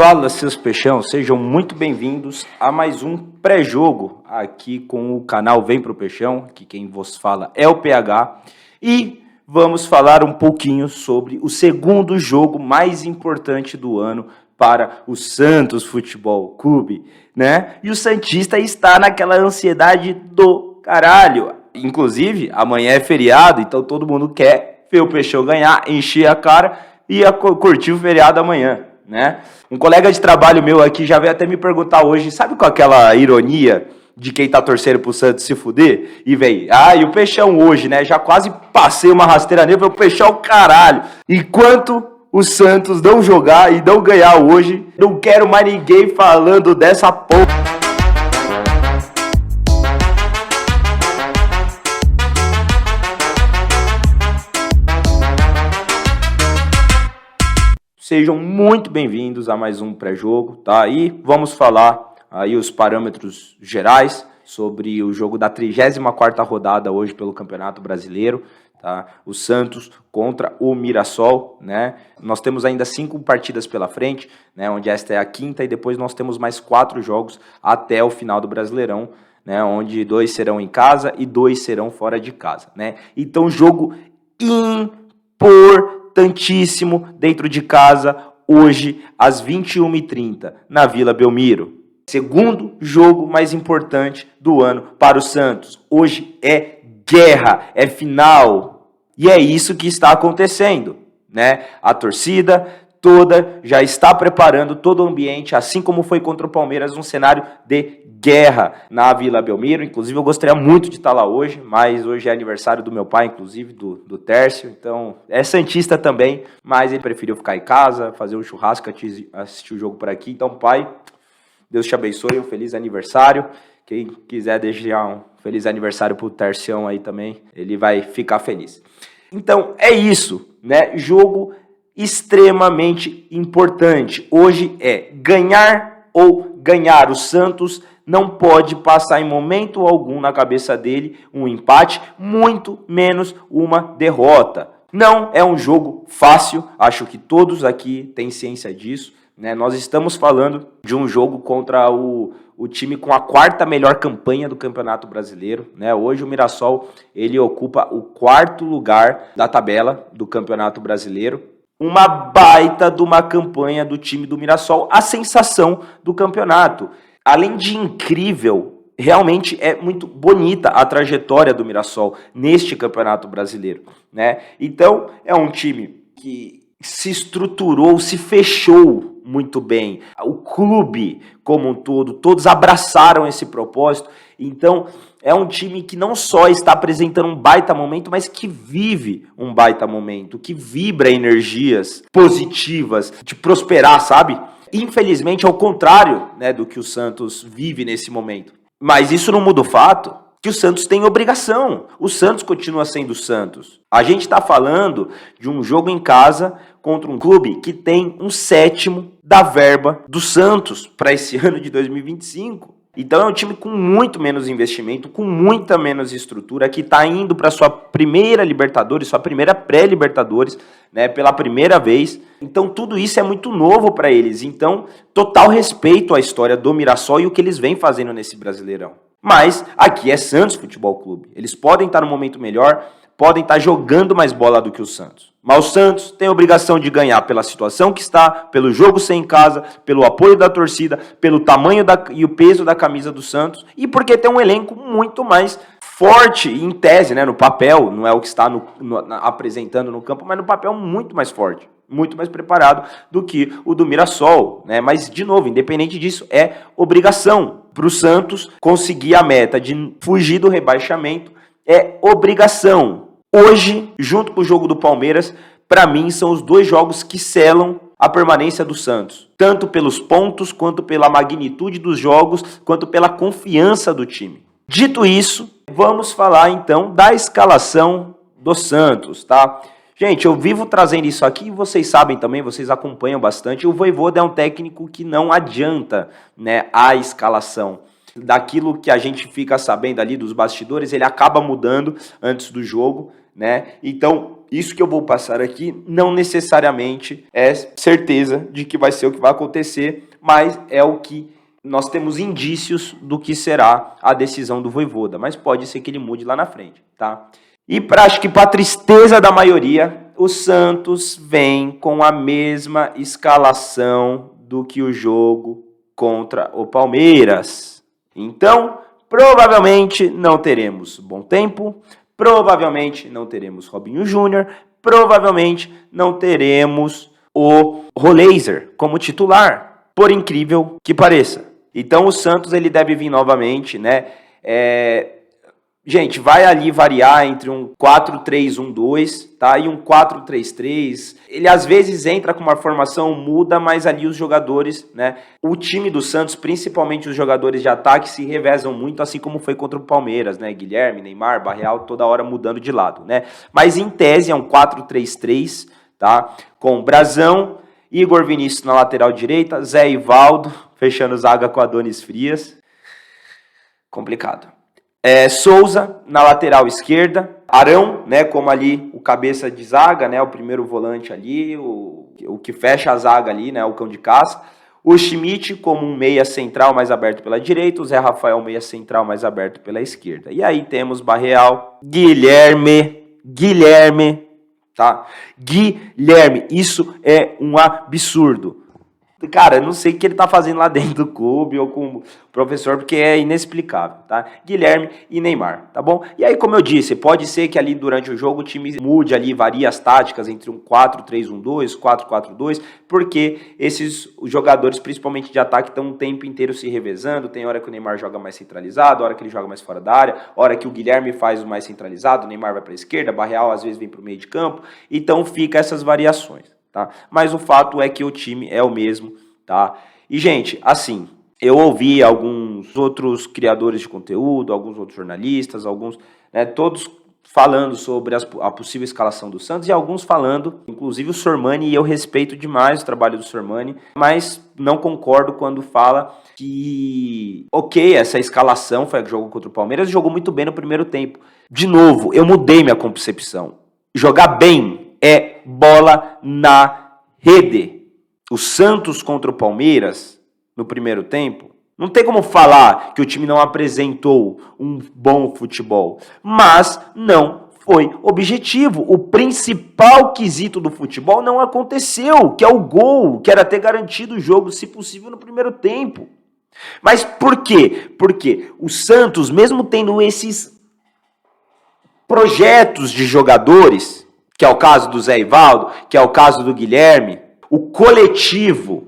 Fala, seus peixão, sejam muito bem-vindos a mais um pré-jogo aqui com o canal Vem Pro Peixão, que quem vos fala é o PH, e vamos falar um pouquinho sobre o segundo jogo mais importante do ano para o Santos Futebol Clube, né? E o Santista está naquela ansiedade do caralho. Inclusive, amanhã é feriado, então todo mundo quer ver o Peixão ganhar, encher a cara e curtir o feriado amanhã, né? Um colega de trabalho meu aqui já veio até me perguntar hoje, sabe com aquela ironia de quem tá torcendo pro Santos se fuder? E vem, e o Peixão hoje, né? Já quase passei uma rasteira nele, o Peixão caralho. Enquanto o Santos não jogar e não ganhar hoje, não quero mais ninguém falando dessa porra. Sejam muito bem-vindos a mais um pré-jogo, tá? E vamos falar aí os parâmetros gerais sobre o jogo da 34ª rodada hoje pelo Campeonato Brasileiro, tá? O Santos contra o Mirassol, né? Nós temos ainda 5 partidas pela frente, né? Onde esta é a 5ª e depois nós temos mais 4 jogos até o final do Brasileirão, né? Onde 2 serão em casa e 2 serão fora de casa, né? Então, jogo importantíssimo dentro de casa, hoje, às 21h30, na Vila Belmiro. Segundo jogo mais importante do ano para o Santos. Hoje é guerra, é final. E é isso que está acontecendo, né? A torcida toda já está preparando todo o ambiente, assim como foi contra o Palmeiras, um cenário de guerra na Vila Belmiro. Inclusive, eu gostaria muito de estar lá hoje, mas hoje é aniversário do meu pai, inclusive, do Tércio. Então, é santista também, mas ele preferiu ficar em casa, fazer um churrasco, assistir o jogo por aqui. Então, pai, Deus te abençoe, um feliz aniversário. Quem quiser deixar um feliz aniversário pro Tercião aí também, ele vai ficar feliz. Então, é isso, né? Jogo extremamente importante. Hoje é ganhar ou ganhar. O Santos não pode passar em momento algum na cabeça dele um empate, muito menos uma derrota. Não é um jogo fácil, acho que todos aqui têm ciência disso, né? Nós estamos falando de um jogo contra o time com a 4ª melhor campanha do Campeonato Brasileiro, né? Hoje o Mirassol ele ocupa o 4º lugar da tabela do Campeonato Brasileiro. Uma baita de uma campanha do time do Mirassol, a sensação do campeonato. Além de incrível, realmente é muito bonita a trajetória do Mirassol neste Campeonato Brasileiro, né? Então, é um time que se estruturou, se fechou muito bem. O clube como um todo, todos abraçaram esse propósito. Então, é um time que não só está apresentando um baita momento, mas que vive um baita momento, que vibra energias positivas, de prosperar, sabe? Infelizmente, ao contrário, né, do que o Santos vive nesse momento. Mas isso não muda o fato que o Santos tem obrigação. O Santos continua sendo o Santos. A gente está falando de um jogo em casa contra um clube que tem 1/7 da verba do Santos para esse ano de 2025. Então é um time com muito menos investimento, com muita menos estrutura, que está indo para sua primeira Libertadores, sua primeira pré-Libertadores, né, pela primeira vez. Então tudo isso é muito novo para eles. Então, total respeito à história do Mirassol e o que eles vêm fazendo nesse Brasileirão. Mas aqui é Santos Futebol Clube. Eles podem estar no momento melhor, podem estar jogando mais bola do que o Santos. Mas o Santos tem a obrigação de ganhar pela situação que está, pelo jogo ser em casa, pelo apoio da torcida, pelo tamanho e o peso da camisa do Santos e porque tem um elenco muito mais forte, em tese, né, no papel, não é o que está apresentando no campo, mas no papel muito mais forte, muito mais preparado do que o do Mirassol, né? Mas, de novo, independente disso, é obrigação para o Santos conseguir a meta de fugir do rebaixamento, é obrigação. Hoje, junto com o jogo do Palmeiras, para mim são os 2 jogos que selam a permanência do Santos. Tanto pelos pontos, quanto pela magnitude dos jogos, quanto pela confiança do time. Dito isso, vamos falar então da escalação do Santos, tá? Gente, eu vivo trazendo isso aqui e vocês sabem também, vocês acompanham bastante. O Vojvoda é um técnico que não adianta, né, a escalação. Daquilo que a gente fica sabendo ali dos bastidores, ele acaba mudando antes do jogo, né? Então, isso que eu vou passar aqui não necessariamente é certeza de que vai ser o que vai acontecer, mas é o que nós temos indícios do que será a decisão do Vojvoda, mas pode ser que ele mude lá na frente, tá? E acho que para tristeza da maioria, o Santos vem com a mesma escalação do que o jogo contra o Palmeiras. Então, provavelmente não teremos Bom Tempo, provavelmente não teremos Robinho Júnior, provavelmente não teremos o Roleiser como titular, por incrível que pareça. Então o Santos ele deve vir novamente, né? Gente, vai ali variar entre um 4-3-1-2, tá? E um 4-3-3. Ele às vezes entra com uma formação, muda, mas ali os jogadores, né? O time do Santos, principalmente os jogadores de ataque, se revezam muito, assim como foi contra o Palmeiras, né? Guilherme, Neymar, Barreal, toda hora mudando de lado, né? Mas em tese é um 4-3-3, tá? Com Brazão, Igor Vinícius na lateral direita, Zé Ivaldo, fechando zaga com Adonis Frias. Complicado. Souza na lateral esquerda, Arão, né, como ali o cabeça de zaga, né, o primeiro volante ali, o que fecha a zaga ali, né, o cão de caça. O Schmidt como um meia central mais aberto pela direita, o Zé Rafael meia central mais aberto pela esquerda. E aí temos Barreal, Guilherme, tá? Guilherme, isso é um absurdo. Cara, eu não sei o que ele tá fazendo lá dentro do clube ou com o professor, porque é inexplicável, tá? Guilherme e Neymar, tá bom? E aí, como eu disse, pode ser que ali durante o jogo o time mude ali, varia as táticas entre um 4-3-1-2, 4-4-2, porque esses jogadores, principalmente de ataque, estão um tempo inteiro se revezando. Tem hora que o Neymar joga mais centralizado, hora que ele joga mais fora da área, hora que o Guilherme faz o mais centralizado, o Neymar vai para a esquerda, Barreal às vezes vem para o meio de campo, então fica essas variações. Tá? Mas o fato é que o time é o mesmo, tá? E, gente, assim, eu ouvi alguns outros criadores de conteúdo, alguns outros jornalistas, alguns, né, todos falando sobre a possível escalação do Santos e alguns falando, inclusive o Sormani, e eu respeito demais o trabalho do Sormani, mas não concordo quando fala que, ok, essa escalação foi o jogo contra o Palmeiras, jogou muito bem no primeiro tempo. De novo, eu mudei minha concepção. Jogar bem é bola na rede. O Santos contra o Palmeiras, no primeiro tempo, não tem como falar que o time não apresentou um bom futebol, mas não foi objetivo. O principal quesito do futebol não aconteceu, que é o gol, que era ter garantido o jogo, se possível, no primeiro tempo. Mas por quê? Porque o Santos, mesmo tendo esses projetos de jogadores, que é o caso do Zé Ivaldo, que é o caso do Guilherme, o coletivo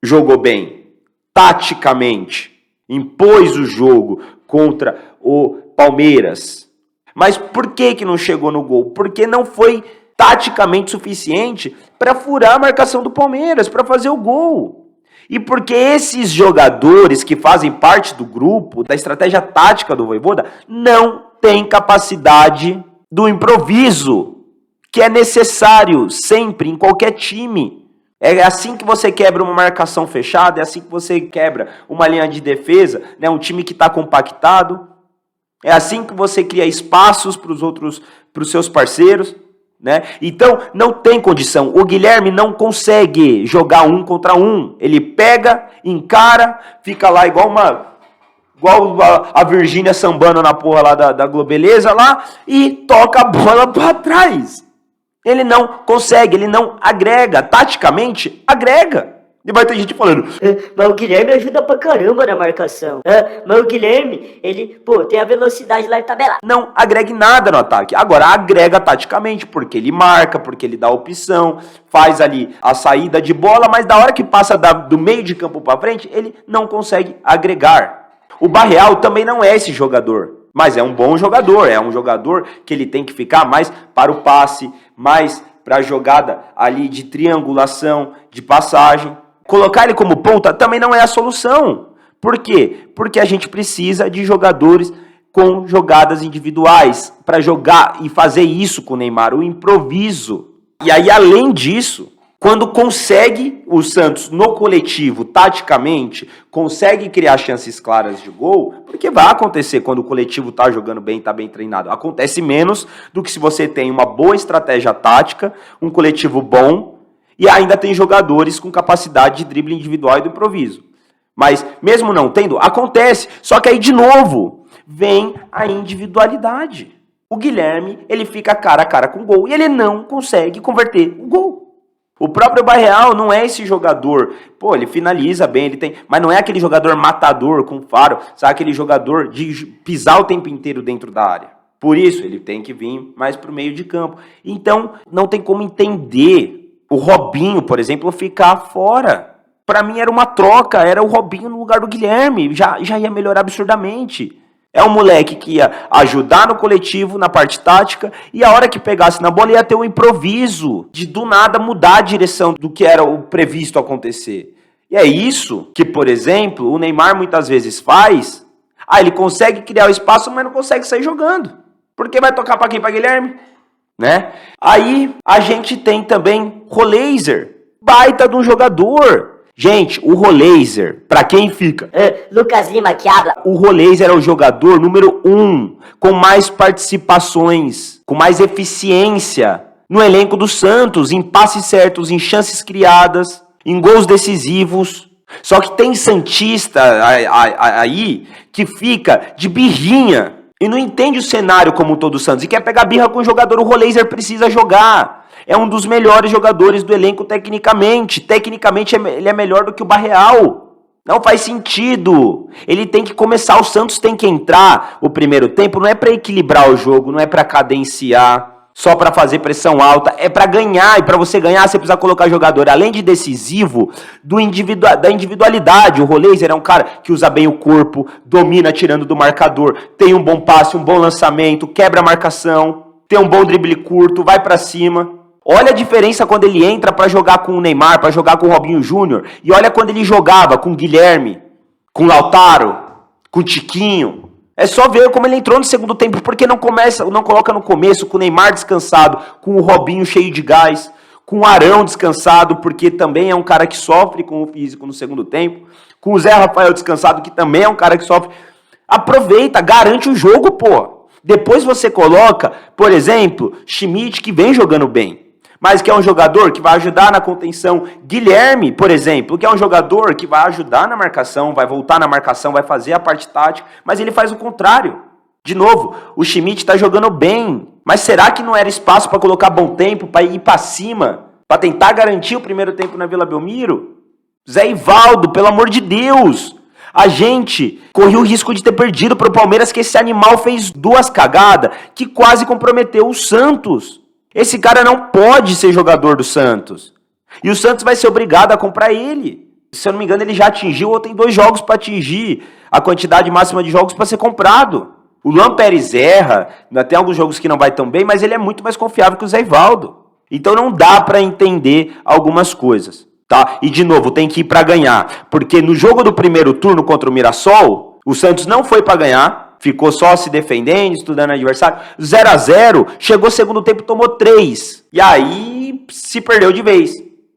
jogou bem, taticamente, impôs o jogo contra o Palmeiras. Mas por que não chegou no gol? Porque não foi taticamente suficiente para furar a marcação do Palmeiras, para fazer o gol. E porque esses jogadores que fazem parte do grupo, da estratégia tática do Vojvoda, não têm capacidade do improviso, que é necessário sempre, em qualquer time. É assim que você quebra uma marcação fechada, é assim que você quebra uma linha de defesa, né? Um time que está compactado. É assim que você cria espaços para os seus parceiros, né? Então, não tem condição. O Guilherme não consegue jogar 1 contra 1. Ele pega, encara, fica lá igual a Virgínia sambando na porra lá da Globeleza lá e toca a bola para trás. Ele não consegue, ele não agrega. Taticamente, agrega. E vai ter gente falando, mas o Guilherme ajuda pra caramba na marcação. Mas o Guilherme, ele, tem a velocidade lá e tabela. Não agrega nada no ataque. Agora, agrega taticamente, porque ele marca, porque ele dá opção, faz ali a saída de bola, mas da hora que passa do meio de campo pra frente, ele não consegue agregar. O Barreal também não é esse jogador. Mas é um bom jogador, é um jogador que ele tem que ficar mais para o passe, mais para a jogada ali de triangulação, de passagem. Colocar ele como ponta também não é a solução. Por quê? Porque a gente precisa de jogadores com jogadas individuais para jogar e fazer isso com o Neymar, o improviso. E aí, além disso, Quando consegue, o Santos, no coletivo, taticamente, consegue criar chances claras de gol, porque vai acontecer quando o coletivo tá jogando bem, tá bem treinado. Acontece menos do que se você tem uma boa estratégia tática, um coletivo bom, e ainda tem jogadores com capacidade de drible individual e do improviso. Mas, mesmo não tendo, acontece. Só que aí, de novo, vem a individualidade. O Guilherme, ele fica cara a cara com o gol e ele não consegue converter o gol. O próprio Barreal não é esse jogador, pô, ele finaliza bem, ele tem, mas não é aquele jogador matador com faro, sabe, aquele jogador de pisar o tempo inteiro dentro da área. Por isso, ele tem que vir mais pro meio de campo. Então, não tem como entender o Robinho, por exemplo, ficar fora. Pra mim era uma troca, era o Robinho no lugar do Guilherme, já ia melhorar absurdamente. É um moleque que ia ajudar no coletivo, na parte tática, e a hora que pegasse na bola ia ter um improviso, de do nada mudar a direção do que era o previsto acontecer. E é isso que, por exemplo, o Neymar muitas vezes faz. Ele consegue criar o espaço, mas não consegue sair jogando. Porque vai tocar pra quem? Pra Guilherme? Né? Aí a gente tem também Roleiser, baita de um jogador. Gente, o Roleiser, pra quem fica? Lucas Lima que habla. O Roleiser é o jogador número 1, com mais participações, com mais eficiência no elenco do Santos, em passes certos, em chances criadas, em gols decisivos. Só que tem santista aí que fica de birrinha e não entende o cenário como todo o Santos e quer pegar birra com o jogador. O Roleiser precisa jogar. É um dos melhores jogadores do elenco tecnicamente. Tecnicamente ele é melhor do que o Barreal. Não faz sentido. Ele tem que começar, o Santos tem que entrar o primeiro tempo, não é para equilibrar o jogo, não é para cadenciar, só para fazer pressão alta, é para ganhar. E para você ganhar, você precisa colocar jogador, além de decisivo, da individualidade. O Roleiser é um cara que usa bem o corpo, domina tirando do marcador, tem um bom passe, um bom lançamento, quebra a marcação, tem um bom drible curto, vai para cima. Olha a diferença quando ele entra para jogar com o Neymar, para jogar com o Robinho Júnior. E olha quando ele jogava com o Guilherme, com o Lautaro, com o Tiquinho. É só ver como ele entrou no segundo tempo. Porque não coloca no começo com o Neymar descansado, com o Robinho cheio de gás, com o Arão descansado, porque também é um cara que sofre com o físico no segundo tempo. Com o Zé Rafael descansado, que também é um cara que sofre. Aproveita, garante o jogo, pô. Depois você coloca, por exemplo, Schmidt, que vem jogando bem, mas que é um jogador que vai ajudar na contenção. Guilherme, por exemplo, que é um jogador que vai ajudar na marcação, vai voltar na marcação, vai fazer a parte tática, mas ele faz o contrário. De novo, o Schmidt está jogando bem, mas será que não era espaço para colocar bom tempo, para ir para cima, para tentar garantir o primeiro tempo na Vila Belmiro? Zé Ivaldo, pelo amor de Deus! A gente correu o risco de ter perdido para o Palmeiras, que esse animal fez 2 cagadas que quase comprometeu o Santos. Esse cara não pode ser jogador do Santos. E o Santos vai ser obrigado a comprar ele. Se eu não me engano, ele já atingiu ou tem 2 jogos para atingir a quantidade máxima de jogos para ser comprado. O Luan Pérez erra, tem alguns jogos que não vai tão bem, mas ele é muito mais confiável que o Zé Ivaldo. Então não dá para entender algumas coisas, tá? E de novo, tem que ir para ganhar. Porque no jogo do primeiro turno contra o Mirassol, o Santos não foi para ganhar. Ficou só se defendendo, estudando adversário. 0-0, chegou segundo tempo, tomou 3. E aí se perdeu de vez.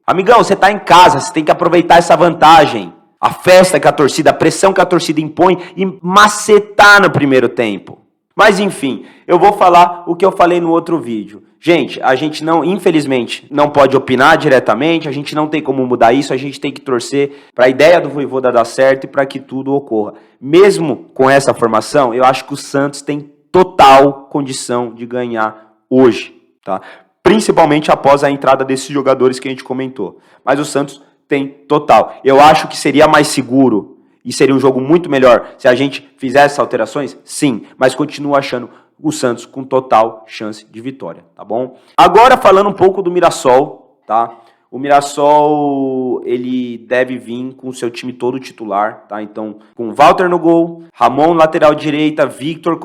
Amigão, você tá em casa, você tem que aproveitar essa vantagem. A festa que a torcida, a pressão que a torcida impõe e macetar no primeiro tempo. Mas enfim, eu vou falar o que eu falei no outro vídeo. Gente, a gente não, infelizmente, não pode opinar diretamente, a gente não tem como mudar isso, a gente tem que torcer para a ideia do Vojvoda dar certo e para que tudo ocorra. Mesmo com essa formação, eu acho que o Santos tem total condição de ganhar hoje, tá? Principalmente após a entrada desses jogadores que a gente comentou. Mas o Santos tem total. Eu acho que seria mais seguro e seria um jogo muito melhor se a gente fizesse alterações, sim, mas continuo achando o Santos com total chance de vitória, tá bom? Agora falando um pouco do Mirassol, tá? O Mirassol, ele deve vir com o seu time todo titular, tá? Então, com Walter no gol, Ramon lateral direita, Victor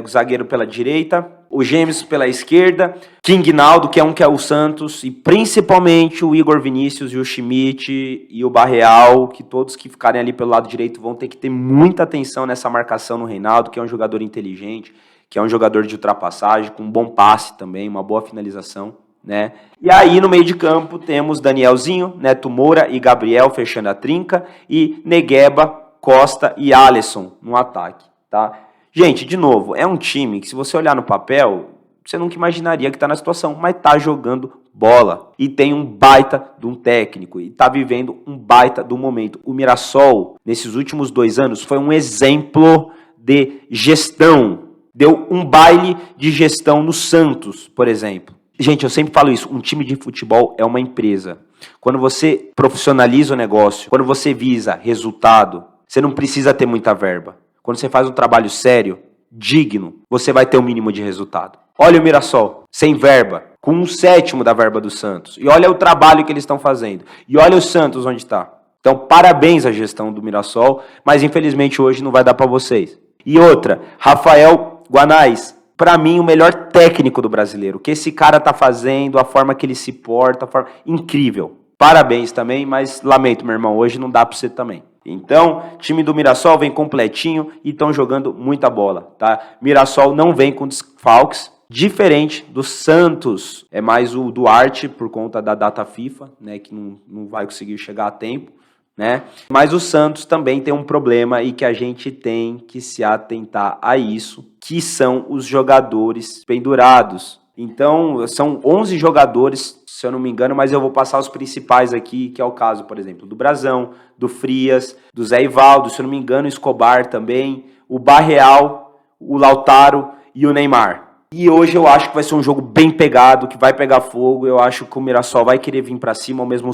zagueiro pela direita, o Gêmeos pela esquerda, King Naldo, que é o Santos, e principalmente o Igor Vinícius e o Schmidt e o Barreal, que todos que ficarem ali pelo lado direito vão ter que ter muita atenção nessa marcação no Reinaldo, que é um jogador inteligente, que é um jogador de ultrapassagem, com um bom passe também, uma boa finalização, né? E aí no meio de campo temos Danielzinho, Neto Moura e Gabriel fechando a trinca e Negueba, Costa e Alisson no ataque, tá? Gente, de novo, é um time que se você olhar no papel, você nunca imaginaria que tá na situação, mas tá jogando bola e tem um baita de um técnico e tá vivendo um baita do momento. O Mirassol, nesses últimos 2 anos, foi um exemplo de gestão. Deu um baile de gestão no Santos, por exemplo. Gente, eu sempre falo isso, um time de futebol é uma empresa. Quando você profissionaliza o negócio, quando você visa resultado, você não precisa ter muita verba. Quando você faz um trabalho sério, digno, você vai ter o mínimo de resultado. Olha o Mirassol, sem verba, com 1/7 da verba do Santos. E olha o trabalho que eles estão fazendo. E olha o Santos onde está. Então, parabéns à gestão do Mirassol, mas infelizmente hoje não vai dar para vocês. E outra, Rafael Guanais, para mim o melhor técnico do brasileiro. O que esse cara tá fazendo, a forma que ele se porta, incrível. Parabéns também, mas lamento, meu irmão, hoje não dá para você também. Então, time do Mirassol vem completinho e estão jogando muita bola, tá? Mirassol não vem com desfalques, diferente do Santos. É mais o Duarte por conta da data FIFA, né, que não vai conseguir chegar a tempo, né? Mas o Santos também tem um problema e que a gente tem que se atentar a isso, que são os jogadores pendurados. Então, são 11 jogadores, se eu não me engano, mas eu vou passar os principais aqui, que é o caso, por exemplo, do Brazão, do Frias, do Zé Ivaldo, se eu não me engano, o Escobar também, o Barreal, o Lautaro e o Neymar. E hoje eu acho que vai ser um jogo bem pegado, que vai pegar fogo. Eu acho que o Mirassol vai querer vir para cima, ao mesmo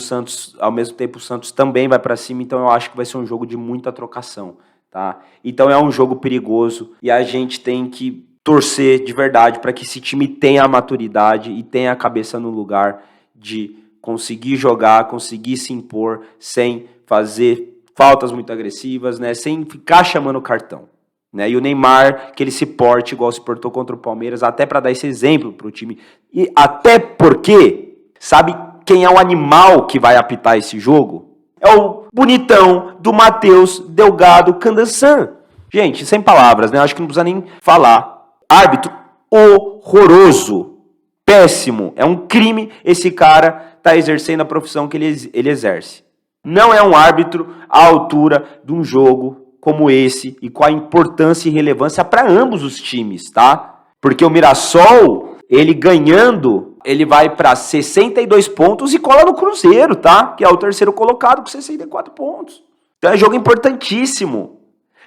tempo o Santos também vai para cima, então eu acho que vai ser um jogo de muita trocação, tá? Então é um jogo perigoso e a gente tem que torcer de verdade para que esse time tenha a maturidade e tenha a cabeça no lugar de conseguir jogar, conseguir se impor sem fazer faltas muito agressivas, né? Sem ficar chamando cartão, né? E o Neymar, que ele se porte igual se portou contra o Palmeiras, até para dar esse exemplo para o time. E até porque, sabe quem é o animal que vai apitar esse jogo? É o bonitão do Matheus Delgado Candansan. Gente, sem palavras, né? Acho que não precisa nem falar. Árbitro horroroso, péssimo, é um crime esse cara tá exercendo a profissão que ele exerce. Não é um árbitro à altura de um jogo como esse e com a importância e relevância para ambos os times, tá? Porque o Mirassol, ele ganhando, ele vai para 62 pontos e cola no Cruzeiro, tá? Que é o terceiro colocado com 64 pontos. Então é jogo importantíssimo.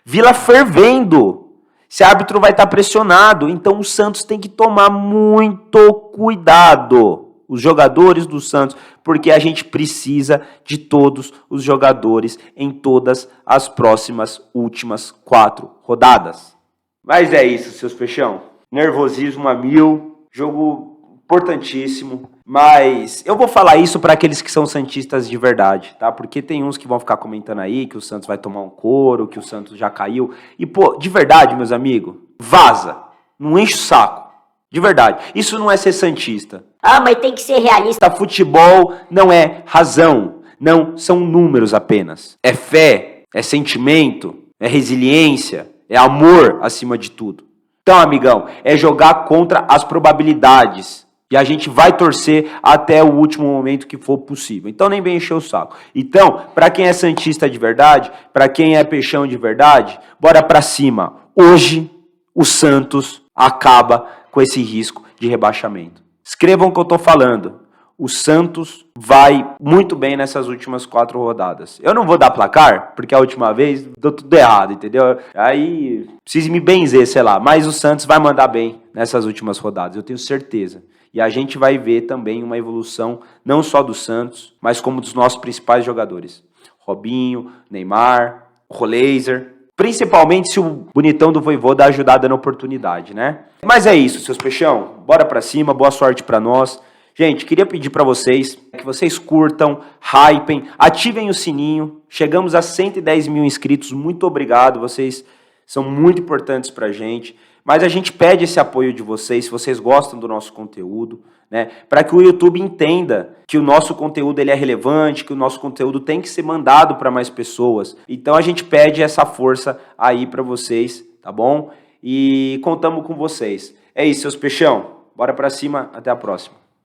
Vila fervendo. Esse árbitro vai estar pressionado, então o Santos tem que tomar muito cuidado, os jogadores do Santos, porque a gente precisa de todos os jogadores em todas as próximas últimas 4 rodadas. Mas é isso, seus peixão. Nervosismo a 1000, jogo importantíssimo, mas eu vou falar isso para aqueles que são santistas de verdade, tá? Porque tem uns que vão ficar comentando aí que o Santos vai tomar um couro, que o Santos já caiu. E, pô, de verdade, meus amigos, vaza. Não enche o saco. De verdade. Isso não é ser santista. Ah, mas tem que ser realista. Futebol não é razão. Não são números apenas. É fé, é sentimento, é resiliência, é amor acima de tudo. Então, amigão, é jogar contra as probabilidades. E a gente vai torcer até o último momento que for possível. Então nem bem encher o saco. Então, para quem é santista de verdade, para quem é peixão de verdade, bora para cima. Hoje, o Santos acaba com esse risco de rebaixamento. Escrevam o que eu tô falando. O Santos vai muito bem nessas últimas 4 rodadas. Eu não vou dar placar, porque a última vez deu tudo errado, entendeu? Aí, preciso me benzer, sei lá. Mas o Santos vai mandar bem nessas últimas rodadas, eu tenho certeza. E a gente vai ver também uma evolução, não só do Santos, mas como dos nossos principais jogadores. Robinho, Neymar, Roleiser. Principalmente se o bonitão do Vojvoda ajudar dando oportunidade, né? Mas é isso, seus peixão. Bora pra cima, boa sorte pra nós. Gente, queria pedir para vocês que vocês curtam, hypem, ativem o sininho. Chegamos a 110 mil inscritos, muito obrigado, vocês são muito importantes para a gente. Mas a gente pede esse apoio de vocês, se vocês gostam do nosso conteúdo, né? Para que o YouTube entenda que o nosso conteúdo ele é relevante, que o nosso conteúdo tem que ser mandado para mais pessoas. Então a gente pede essa força aí para vocês, tá bom? E contamos com vocês. É isso, seus peixão. Bora para cima, até a próxima.